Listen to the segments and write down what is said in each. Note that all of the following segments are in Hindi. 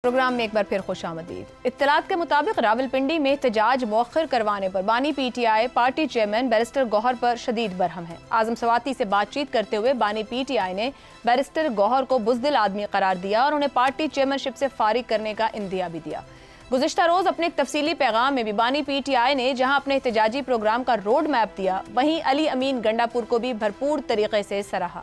प्रोग्राम में एक बार फिर खुशामदीद। इत्तलात के मुताबिक रावलपिंडी में एहतजाज मौखर करवाने पर बानी PTI party chairman barrister Gohar पर शदीद बरहम है। आजम सवाती से बातचीत करते हुए बानी पीटीआई ने बैरिस्टर गौहर को बुज़दिल आदमी करार दिया और उन्हें पार्टी चेयरमैनशिप से फारिग करने का इंदिया भी दिया। गुज़िश्ता रोज अपने एक तफसीली पैगाम में भी बानी पीटीआई ने जहां अपने एहतजाजी प्रोग्राम का रोड मैप दिया, वहीं अली अमीन गंडापुर को भी भरपूर तरीके से सराहा।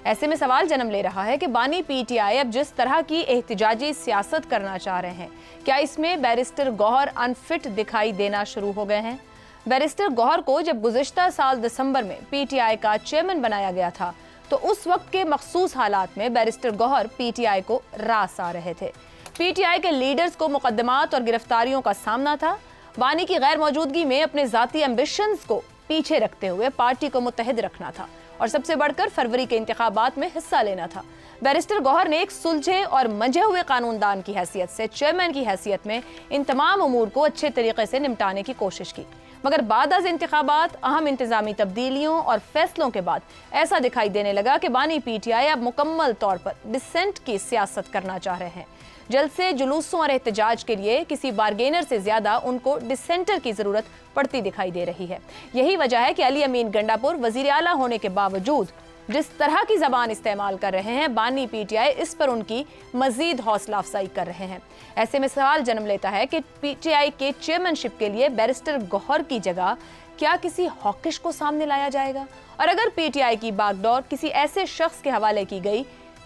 ऐसे में सवाल जन्म ले रहा है कि बानी पीटीआई अब जिस तरह की एहतजाजी सियासत करना चाह रहे हैं, क्या इसमें बैरिस्टर गौहर अनफिट दिखाई देना शुरू हो गए हैं? बैरिस्टर गौहर को जब गुज़िश्ता साल दिसंबर में पीटीआई का चेयरमैन बनाया गया था तो उस वक्त के मखसूस हालात में बैरिस्टर गौहर पीटीआई को रास आ रहे थे। पीटीआई के लीडर्स को मुकदमात और गिरफ्तारियों का सामना था। बानी की गैर मौजूदगी में अपने जाती एम्बिशंस को पीछे रखते हुए पार्टी को मुत्तहिद रखना था और सबसे बढ़कर फरवरी के इंतखाबात में हिस्सा लेना था। बैरिस्टर गौहर ने एक सुलझे और मंझे हुए कानूनदान की हैसियत से चेयरमैन की हैसियत में इन तमाम अमूर को अच्छे तरीके से निपटाने की कोशिश की, मगर बाद अज इंतखाबात अहम इंतजामी तब्दीलियों और फैसलों के बाद ऐसा दिखाई देने लगा कि बानी पीटीआई अब मुकम्मल तौर पर डिसेंट की सियासत करना चाह रहे हैं। जलसे जुलूसों और एहतजाज के लिए किसी बारगेनर से ज्यादा उनको डिसेंटर की जरूरत पड़ती दिखाई दे रही है। यही वजह है कि अली अमीन गंडापुर वजीर आला होने के बावजूद जिस तरह की जबान इस्तेमाल कर रहे हैं, बानी पीटीआई इस पर उनकी मजीद हौसला अफजाई कर रहे हैं। ऐसे में सवाल जन्म लेता है कि पीटीआई के चेयरमैनशिप के लिए बैरिस्टर गौहर की जगह क्या किसी हॉकिश को सामने लाया जाएगा, और अगर पीटीआई की बागडोर किसी ऐसे शख्स के हवाले की गई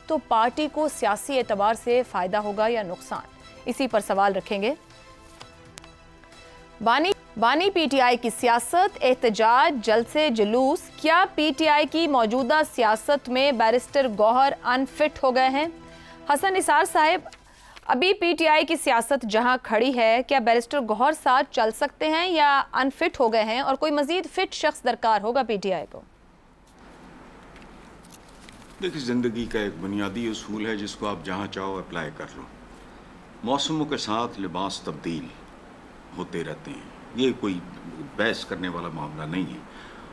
तो पार्टी को सियासी एतबार से फायदा होगा या नुकसान? इसी पर सवाल रखेंगे। बानी पीटीआई की सियासत, एहतजाज, जलसे, जुलूस, क्या पीटीआई की मौजूदा सियासत में बैरिस्टर गौहर अनफिट हो गए हैं? हसन निसार साहब, अभी पीटीआई की सियासत जहां खड़ी है, क्या बैरिस्टर गौहर साथ चल सकते हैं या अनफिट हो गए हैं और कोई मजीद फिट शख्स दरकार होगा पीटीआई को? देखिए, ज़िंदगी का एक बुनियादी उसूल है जिसको आप जहाँ चाहो अप्लाई कर लो। मौसमों के साथ लिबास तब्दील होते रहते हैं, ये कोई बहस करने वाला मामला नहीं है।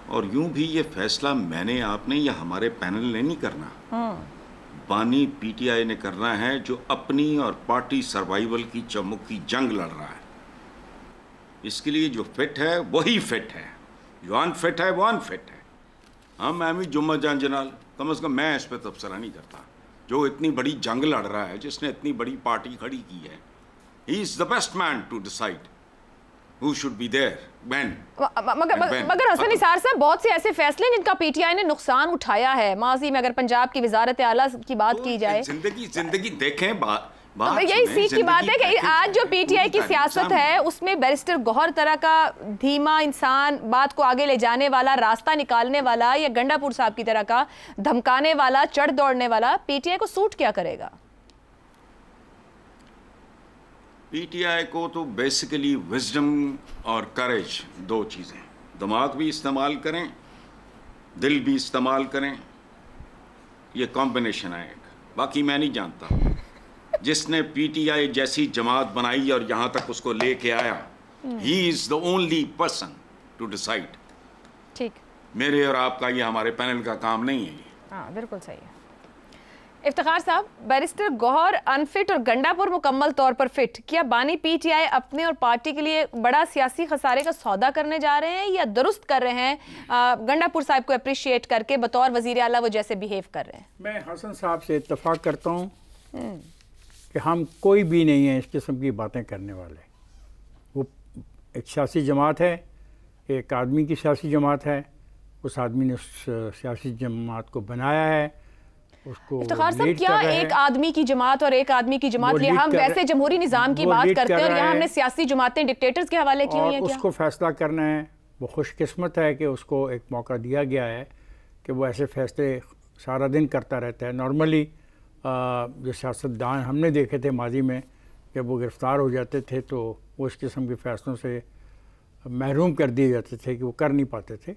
और यूं भी ये फैसला मैंने, आपने या हमारे पैनल ने नहीं करना, बानी पीटीआई ने करना है, जो अपनी और पार्टी सर्वाइवल की चमुखी जंग लड़ रहा है। इसके लिए जो फिट है वही फिट है, जो अनफिट है वो अनफिट है। हाँ, मैं भी जुम्मा जान जनाल, कम से कम मैं इस पर तबसरा नहीं करता। जो इतनी बड़ी जंग लड़ रहा है, जिसने इतनी बड़ी पार्टी खड़ी की है, he is the best man to decide who should be there when। मगर हसन निसार साहब, बहुत से ऐसे फैसले जिनका पीटीआई ने नुकसान उठाया है माजी में, अगर पंजाब की वजारत आला की बात की जाए, जिंदगी देखें, यही सीख की बात है कि आज जो पीटीआई की सियासत है उसमें बैरिस्टर गौहर तरह का धीमा इंसान, बात को आगे ले जाने वाला, रास्ता निकालने वाला, या गंडापुर साहब की तरह का धमकाने वाला, चढ़ दौड़ने वाला पीटीआई को सूट क्या करेगा? पीटीआई को तो बेसिकली विजडम और करेज, दो चीज़ें, दिमाग भी इस्तेमाल करें, दिल भी इस्तेमाल करें, ये कॉम्बिनेशन है एक। बाकी मैं नहीं जानता जिसने पीटीआई जैसी जमात बनाई और यहाँ तक उसको लेके आया, he is the only person to decide. ठीक, मेरे और आपका, ये हमारे पैनल का काम नहीं है। हाँ, बिल्कुल सही है। इफ्तिखार साहब, बैरिस्टर गौहर अनफिट और गंडापुर मुकम्मल तौर पर फिट, क्या बानी पीटीआई अपने और पार्टी के लिए बड़ा सियासी खसारे का सौदा करने जा रहे हैं या दुरुस्त कर रहे हैं गंडापुर साहब को अप्रिशिएट करके बतौर वजीर आला वो जैसे बिहेव कर रहे हैं? मैं हसन साहब से इत्तफाक करता हूँ कि हम कोई भी नहीं है इस किस्म की बातें करने वाले। वो एक सियासी जमात है, एक आदमी की सियासी जमात है, उस आदमी ने उस सियासी जमात को बनाया है, उसको इफ्तिखार साहब, क्या एक आदमी की जमात और एक आदमी की जमात लिया? हम वैसे जमहूरी निज़ाम की बात करते हैं और यहाँ हमने सियासी जमातें डिक्टेटर्स के हवाले की हुई हैं। क्या उसको फैसला करना है? वो खुशकिस्मत है कि उसको एक मौका दिया गया है कि वो ऐसे फैसले सारा दिन करता रहता है। नॉर्मली जो सियासतदान हमने देखे थे माजी में, जब वो गिरफ़्तार हो जाते थे तो वो इस किस्म के फ़ैसलों से महरूम कर दिए जाते थे कि वो कर नहीं पाते थे।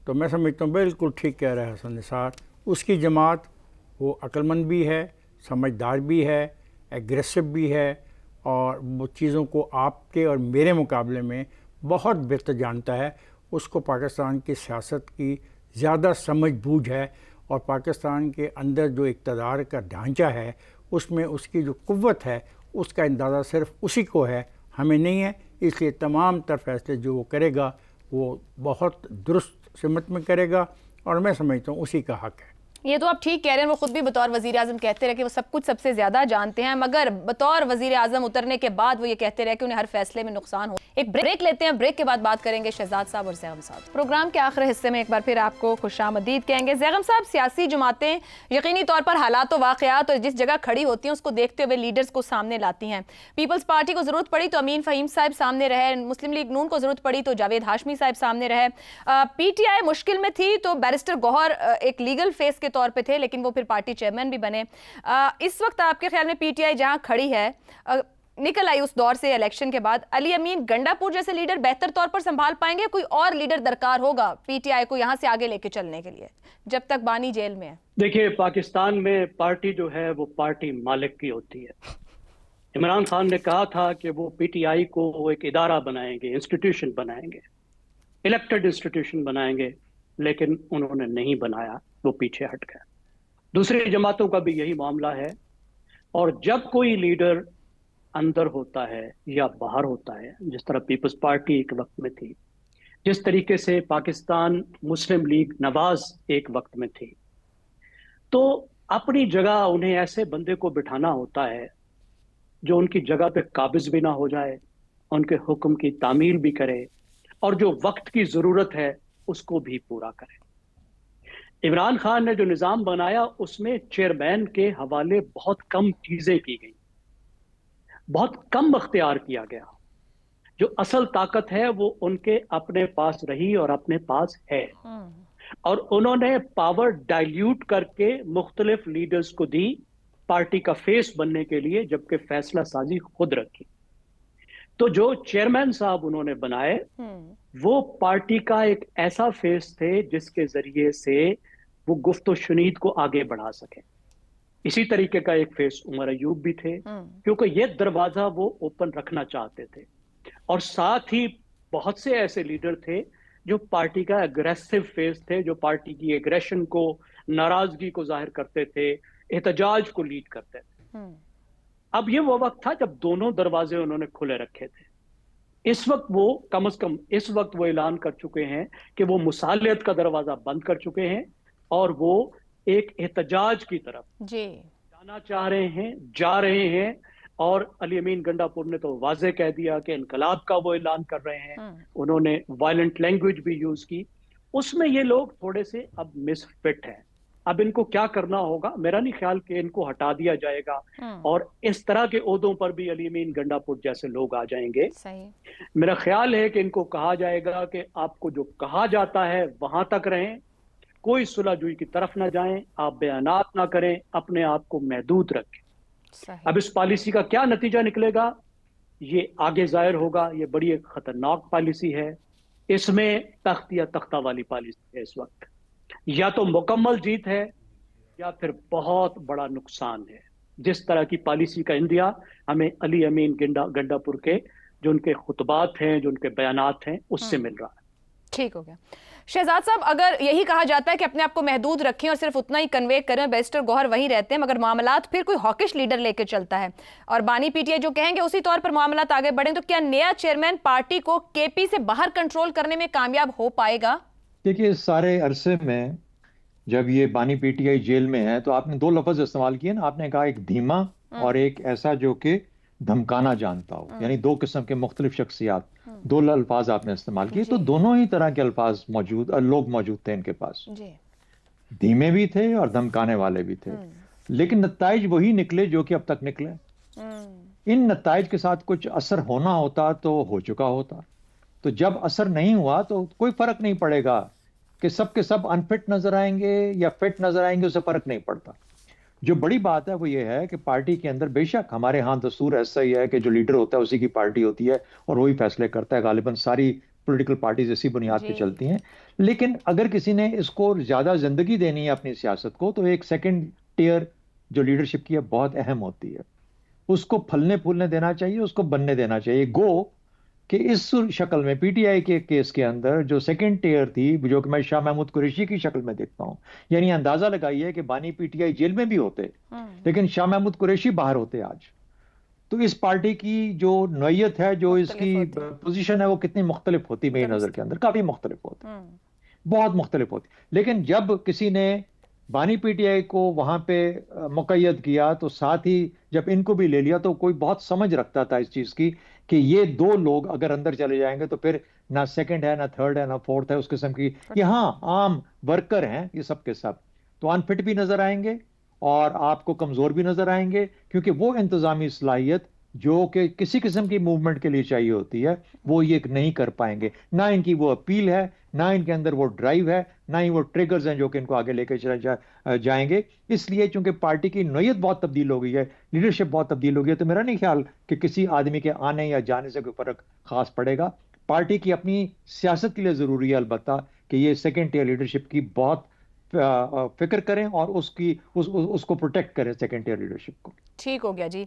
तो मैं समझता हूँ बिल्कुल ठीक कह रहा है हसन निसार, उसकी जमात वो अक्लमंद भी है, समझदार भी है, एग्रेसिव भी है, और वो चीज़ों को आपके और मेरे मुकाबले में बहुत बेहतर जानता है। उसको पाकिस्तान की सियासत की ज़्यादा समझ बूझ है और पाकिस्तान के अंदर जो इक़्तिदार का ढांचा है उसमें उसकी जो कुव्वत है उसका अंदाज़ा सिर्फ उसी को है, हमें नहीं है। इसलिए तमाम तर फैसले जो वो करेगा वो बहुत दुरुस्त सिमत में करेगा और मैं समझता हूँ उसी का हक है। ये तो आप ठीक कह रहे हैं, वो खुद भी बतौर वजीर आजम कहते रहे कि वो सब कुछ सबसे ज्यादा जानते हैं, मगर बतौर वजीर आजम उतरने के बाद वो ये कहते रहे कि उन्हें हर फैसले में नुकसान हो। एक ब्रेक लेते हैं, ब्रेक के बाद बात करेंगे शहजाद साहब और ज़ैगम साहब। प्रोग्राम के आखिरी हिस्से में एक बार फिर आपको खुशामदीद कहेंगे। ज़ैगम साहब, सियासी जमातें यकीनी तौर पर हालात व वाक़यात और जिस जगह खड़ी होती हैं उसको देखते हुए लीडर्स को सामने लाती हैं। पीपल्स पार्टी को ज़रूरत पड़ी तो अमीन फ़हीम साहब सामने रहे, मुस्लिम लीग नून को ज़रूरत पड़ी तो जावेद हाशमी साहब सामने रहे, PTI मुश्किल में थी तो बैरिस्टर गौहर एक लीगल फेस के तौर पर थे, लेकिन वो फिर पार्टी चेयरमैन भी बने। इस वक्त आपके ख्याल में PTI जहां खड़ी है, निकल आई उस दौर से इलेक्शन के बाद, अली अमीन गंडापुर जैसे लीडर बेहतर तौर पर संभाल पाएंगे? कोई और लीडर दरकार होगा PTI को यहां से आगे लेके चलने के लिए जब तक बानी जेल में है? देखिए, पाकिस्तान में पार्टी जो है वो पार्टी मालिक की होती है। इमरान खान ने कहा था कि वो PTI को वो एक इदारा बनाएंगे, इंस्टीट्यूशन बनाएंगे, इलेक्टेड इंस्टीट्यूशन बनाएंगे, लेकिन उन्होंने नहीं बनाया, वो पीछे हट गया। दूसरी जमातों का भी यही मामला है। और जब कोई लीडर अंदर होता है या बाहर होता है, जिस तरह पीपल्स पार्टी एक वक्त में थी, जिस तरीके से पाकिस्तान मुस्लिम लीग नवाज एक वक्त में थी, तो अपनी जगह उन्हें ऐसे बंदे को बिठाना होता है जो उनकी जगह पे काबिज भी ना हो जाए, उनके हुक्म की तामील भी करे और जो वक्त की जरूरत है उसको भी पूरा करे। इमरान खान ने जो निज़ाम बनाया उसमें चेयरमैन के हवाले बहुत कम चीजें की गई, बहुत कम अख्तियार किया गया। जो असल ताकत है वो उनके अपने पास रही और अपने पास है, और उन्होंने पावर डाइल्यूट करके मुख्तलिफ लीडर्स को दी पार्टी का फेस बनने के लिए, जबकि फैसला साजी खुद रखी। तो जो चेयरमैन साहब उन्होंने बनाए वो पार्टी का एक ऐसा फेस थे जिसके जरिए से वो गुफ्तो शुनीद को आगे बढ़ा सके। इसी तरीके का एक फेस उमर अयूब भी थे, क्योंकि ये दरवाजा वो ओपन रखना चाहते थे। और साथ ही बहुत से ऐसे लीडर थे जो पार्टी का एग्रेसिव फेस थे, जो पार्टी की एग्रेशन को, नाराजगी को जाहिर करते थे, एहतजाज को लीड करते थे। अब ये वो वक्त था जब दोनों दरवाजे उन्होंने खुले रखे थे। इस वक्त वो कम से कम इस वक्त वो ऐलान कर चुके हैं कि वो मुसालियत का दरवाजा बंद कर चुके हैं और वो एक एहतजाज की तरफ जाना चाह रहे हैं, जा रहे हैं। और अली अमीन गंडापुर ने तो वाज़े कह दिया कि इनकलाब का वो ऐलान कर रहे हैं। उन्होंने वायलेंट लैंग्वेज भी यूज की। उसमें ये लोग थोड़े से अब मिसफिट हैं। अब इनको क्या करना होगा? मेरा नहीं ख्याल कि इनको हटा दिया जाएगा और इस तरह के ओहदों पर भी अली अमीन गंडापुर जैसे लोग आ जाएंगे। सही। मेरा ख्याल है कि इनको कहा जाएगा कि आपको जो कहा जाता है वहां तक रहें, कोई सुलहजुई की तरफ ना जाएं, आप बयानात ना करें, अपने आप को महदूद रखें। अब इस पॉलिसी का क्या नतीजा निकलेगा ये आगे जाहिर होगा। ये बड़ी एक खतरनाक पॉलिसी है। इसमें तख्त या तख्ता वाली पॉलिसी है। इस वक्त या तो मुकम्मल जीत है या फिर बहुत बड़ा नुकसान है। जिस तरह की पॉलिसी का इंदिया हमें अली अमीन गंडापुर के जो उनके खुतबात हैं, जो उनके बयानात हैं, उससे मिल रहा है। ठीक हो गया। शहजाद साहब, अगर यही कहा जाता है कि अपने आप को महदूद रखें और सिर्फ उतना ही कन्वे करें, बैरिस्टर गौहर वहीं रहते हैं, मगर मामलात फिर कोई हॉकिश लीडर लेके चलता है और बानी PTI जो कहेंगे उसी तौर पर मामलात आगे बढ़ें, तो क्या नया चेयरमैन पार्टी को KP से बाहर कंट्रोल करने में कामयाब हो पाएगा? देखिए, इस सारे अरसे में जब ये बानी PTI जेल में है तो आपने दो लफ्ज इस्तेमाल किए ना। आपने कहा एक धीमा और एक ऐसा जो कि धमकाना जानता हो, यानी दो किस्म के मुख्तलिफ शख्सियात, दो अल्फाज आपने इस्तेमाल किए। तो दोनों ही तरह के अल्फाज मौजूद लोग मौजूद थे इनके पास। धीमे भी थे और धमकाने वाले भी थे, लेकिन नताइज वही निकले जो कि अब तक निकले। इन नताइज के साथ कुछ असर होना होता तो हो चुका होता। तो जब असर नहीं हुआ तो कोई फर्क नहीं पड़ेगा कि सब के सब अनफिट नजर आएंगे या फिट नजर आएंगे, उससे फर्क नहीं पड़ता। जो बड़ी बात है वो ये है कि पार्टी के अंदर, बेशक हमारे यहाँ दस्तूर ऐसा ही है कि जो लीडर होता है उसी की पार्टी होती है और वही फैसले करता है। गालिबन सारी पॉलिटिकल पार्टीज इसी बुनियाद पे चलती हैं। लेकिन अगर किसी ने इसको ज्यादा जिंदगी देनी है अपनी सियासत को, तो एक सेकंड टियर जो लीडरशिप की है बहुत अहम होती है। उसको फलने फूलने देना चाहिए, उसको बनने देना चाहिए। गो कि इस शक्ल में PTI के केस के अंदर जो सेकंड टियर थी, जो कि मैं शाह महमूद कुरैशी की शक्ल में देखता हूं, यानी अंदाजा लगाइए कि बानी PTI जेल में भी होते लेकिन शाह महमूद कुरैशी बाहर होते आज, तो इस पार्टी की जो नौयत है, जो मुख्तलिफ इसकी होती है। पोजीशन है, वो कितनी मुख्तलिफ होती है मेरी नज़र के अंदर, काफ़ी मुख्तलिफ होती है, बहुत मुख्तलिफ होती। लेकिन जब किसी ने बानी पीटीआई को वहां पे मुक़य्यद किया, तो साथ ही जब इनको भी ले लिया, तो कोई बहुत समझ रखता था इस चीज़ की कि ये दो लोग अगर अंदर चले जाएंगे तो फिर ना सेकंड है, ना थर्ड है, ना फोर्थ है, उस किस्म की। ये हाँ आम वर्कर हैं ये सब के सब, तो अनफिट भी नजर आएंगे और आपको कमजोर भी नजर आएंगे, क्योंकि वो इंतजामी सलाहियत जो कि किसी किस्म की मूवमेंट के लिए चाहिए होती है, वो ये नहीं कर पाएंगे। ना इनकी वो अपील है, ना इनके अंदर वो ड्राइव है, ना ही वो ट्रिगर्स हैं जो कि इनको आगे लेकर जाएंगे। इसलिए चूंकि पार्टी की नौयत बहुत तब्दील हो गई है, लीडरशिप बहुत तब्दील हो गई है, तो मेरा नहीं ख्याल कि किसी आदमी के आने या जाने से कोई फर्क खास पड़ेगा। पार्टी की अपनी सियासत के लिए जरूरी है अलबत्ता कि ये सेकेंड टियर लीडरशिप की बहुत फिक्र करें और उसको प्रोटेक्ट करें, सेकेंड टियर लीडरशिप को। ठीक हो गया जी।